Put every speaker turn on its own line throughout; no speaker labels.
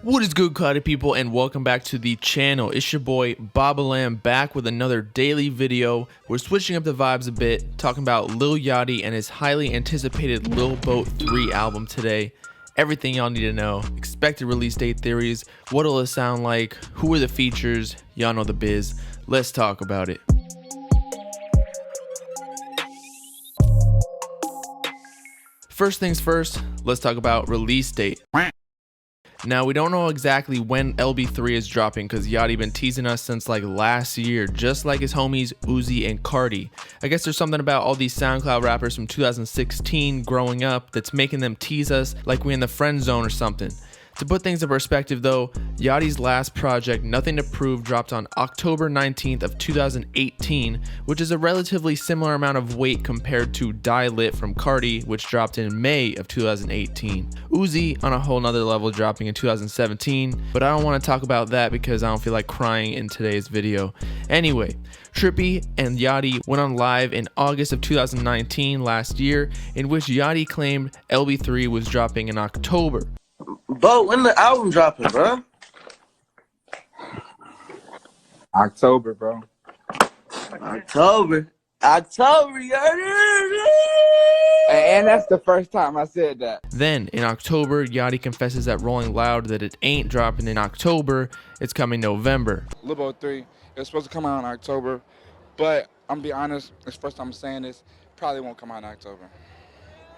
What is good, Cloudy people, and welcome back to the channel. It's your boy Bobbalam back with another daily video. We're switching up the vibes a bit, talking about Lil Yachty and his highly anticipated Lil Boat 3 album today. Everything y'all need to know, expected release date theories, what'll it sound like, who are the features, y'all know the biz. Let's talk about it. First things first, let's talk about release date. Now, we don't know exactly when LB3 is dropping because Yachty been teasing us since like last year, just like his homies Uzi and Cardi. I guess there's something about all these SoundCloud rappers from 2016 growing up that's making them tease us like we in the friend zone or something. To put things in perspective though, Yachty's last project, Nothing to Prove, dropped on October 19th of 2018, which is a relatively similar amount of weight compared to Die Lit from Cardi, which dropped in May of 2018. Uzi on a whole nother level, dropping in 2017, but I don't want to talk about that because I don't feel like crying in today's video. Anyway, Trippy and Yachty went on live in August of 2019 last year, in which Yachty claimed LB3 was dropping in October.
Bo, when the album dropping, bro?
October, bro.
October, you heard it?
And that's the first time I said that.
Then, in October, Yachty confesses at Rolling Loud that it ain't dropping in October, it's coming November.
Lil Boat 3, it was supposed to come out in October, but I'm gonna be honest, it's the first time I'm saying this, probably won't come out in October.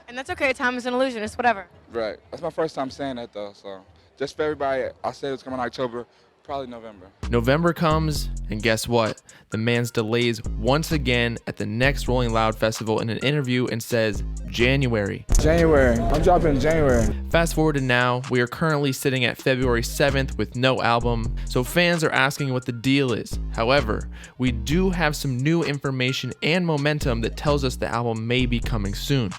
And that's okay, time is an illusion, it's whatever.
Right, that's my first time saying that though, so just for everybody, I said it's coming in October, probably November.
November comes, and guess what? The man's delays once again at the next Rolling Loud festival in an interview and says January.
I'm dropping in January.
Fast forward to now, we are currently sitting at February 7th with no album, so fans are asking what the deal is. However, we do have some new information and momentum that tells us the album may be coming soon.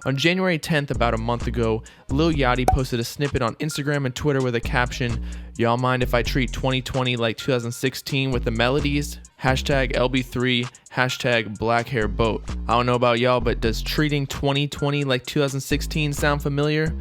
On January 10th, about a month ago, Lil Yachty posted a snippet on Instagram and Twitter with a caption, "Y'all mind if I treat 2020 like 2016 with the melodies? Hashtag LB3, hashtag black hair boat." I don't know about y'all, but does treating 2020 like 2016 sound familiar?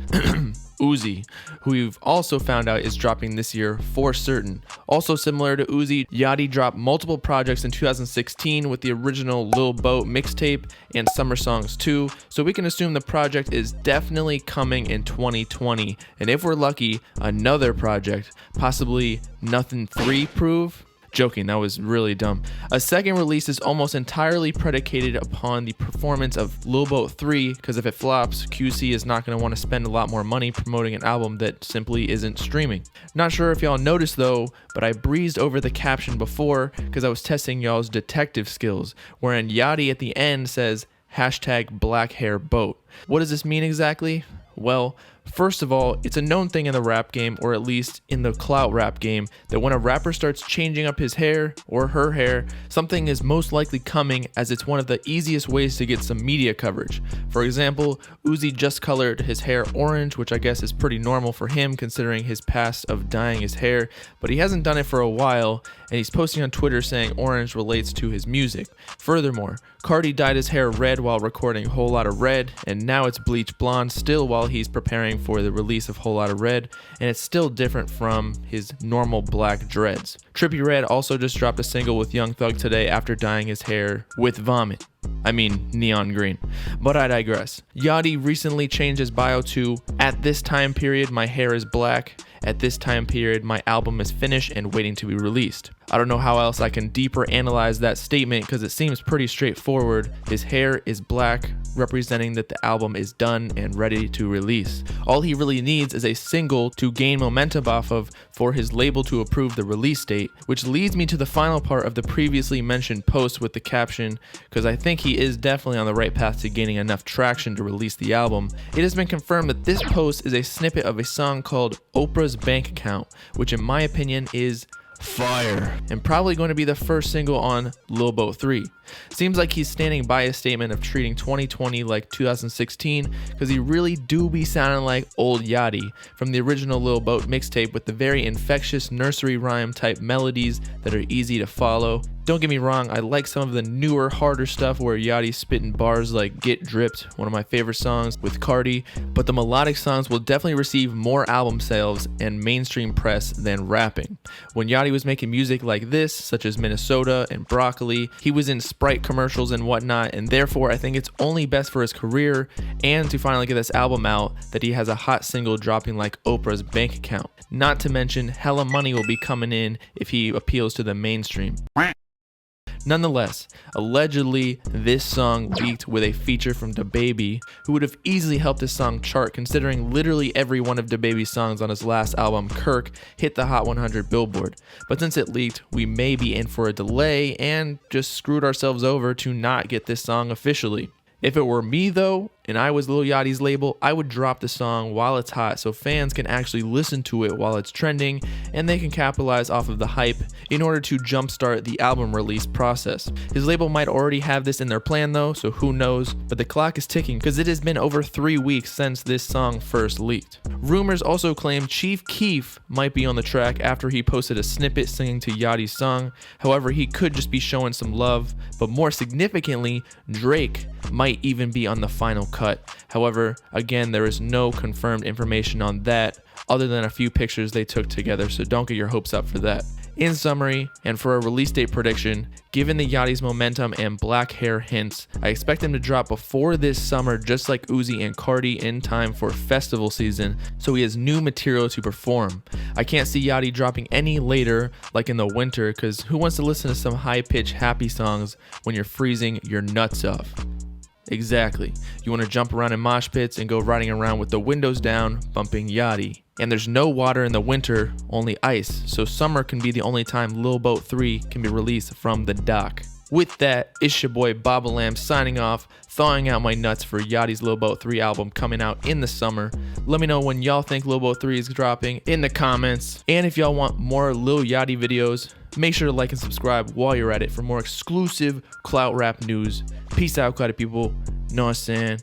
Uzi, who we've also found out is dropping this year for certain. Also similar to Uzi, Yachty dropped multiple projects in 2016 with the original Lil Boat mixtape and Summer Songs 2, so we can assume the project is definitely coming in 2020, and if we're lucky, another project, possibly Nothing 3 Prove? Joking, that was really dumb. A second release is almost entirely predicated upon the performance of Lil Boat 3, because if it flops, QC is not going to want to spend a lot more money promoting an album that simply isn't streaming. Not sure if y'all noticed though, but I breezed over the caption before because I was testing y'all's detective skills, wherein Yachty at the end says hashtag black hair boat. What does this mean exactly? Well, first of all, it's a known thing in the rap game, or at least in the clout rap game, that when a rapper starts changing up his hair or her hair, something is most likely coming, as it's one of the easiest ways to get some media coverage. For example, Uzi just colored his hair orange, which I guess is pretty normal for him considering his past of dyeing his hair, but he hasn't done it for a while, and he's posting on Twitter saying orange relates to his music. Furthermore, Cardi dyed his hair red while recording Whole Lotta Red, and now it's bleach blonde still while he's preparing for the release of Whole Lotta Red, and it's still different from his normal black dreads. Trippy Red also just dropped a single with Young Thug today after dyeing his hair with vomit. I mean neon green. But I digress. Yachty recently changed his bio to, "At this time period, my hair is black. At this time period, my album is finished and waiting to be released." I don't know how else I can deeper analyze that statement because it seems pretty straightforward. His hair is black, representing that the album is done and ready to release. All he really needs is a single to gain momentum off of for his label to approve the release date, which leads me to the final part of the previously mentioned post with the caption, because I think he is definitely on the right path to gaining enough traction to release the album. It has been confirmed that this post is a snippet of a song called Oprah's Bank Account, which in my opinion is fire, and probably going to be the first single on Lil Boat 3. Seems like he's standing by his statement of treating 2020 like 2016, because he really do be sounding like old Yachty from the original Lil Boat mixtape with the very infectious nursery rhyme type melodies that are easy to follow Don't get me wrong, I like some of the newer, harder stuff where Yachty's spitting bars like Get Dripped, one of my favorite songs with Cardi, but the melodic songs will definitely receive more album sales and mainstream press than rapping. When Yachty was making music like this, such as Minnesota and Broccoli, he was in Sprite commercials and whatnot, and therefore I think it's only best for his career and to finally get this album out that he has a hot single dropping like Oprah's bank account. Not to mention, hella money will be coming in if he appeals to the mainstream. Nonetheless, allegedly, this song leaked with a feature from DaBaby, who would have easily helped this song chart considering literally every one of DaBaby's songs on his last album, Kirk, hit the Hot 100 Billboard. But since it leaked, we may be in for a delay and just screwed ourselves over to not get this song officially. If it were me though, and I was Lil Yachty's label, I would drop the song while it's hot so fans can actually listen to it while it's trending and they can capitalize off of the hype in order to jumpstart the album release process. His label might already have this in their plan though, so who knows, but the clock is ticking because it has been over 3 weeks since this song first leaked. Rumors also claim Chief Keef might be on the track after he posted a snippet singing to Yachty's song. However, he could just be showing some love, but more significantly, Drake might even be on the final cut. However, again, there is no confirmed information on that other than a few pictures they took together, so don't get your hopes up for that. In summary, and for a release date prediction, given the Yachty's momentum and black hair hints, I expect him to drop before this summer just like Uzi and Cardi in time for festival season, so he has new material to perform. I can't see Yachty dropping any later like in the winter, because who wants to listen to some high-pitched happy songs when you're freezing your nuts off? Exactly. You want to jump around in mosh pits and go riding around with the windows down, bumping Yachty. And there's no water in the winter, only ice, so summer can be the only time Lil Boat 3 can be released from the dock. With that, it's your boy Bobbalam signing off, thawing out my nuts for Yachty's Lil Boat 3 album coming out in the summer. Let me know when y'all think Lil Boat 3 is dropping in the comments. And if y'all want more Lil Yachty videos, make sure to like and subscribe while you're at it for more exclusive clout rap news. Peace out, clouded people. Know what I'm saying?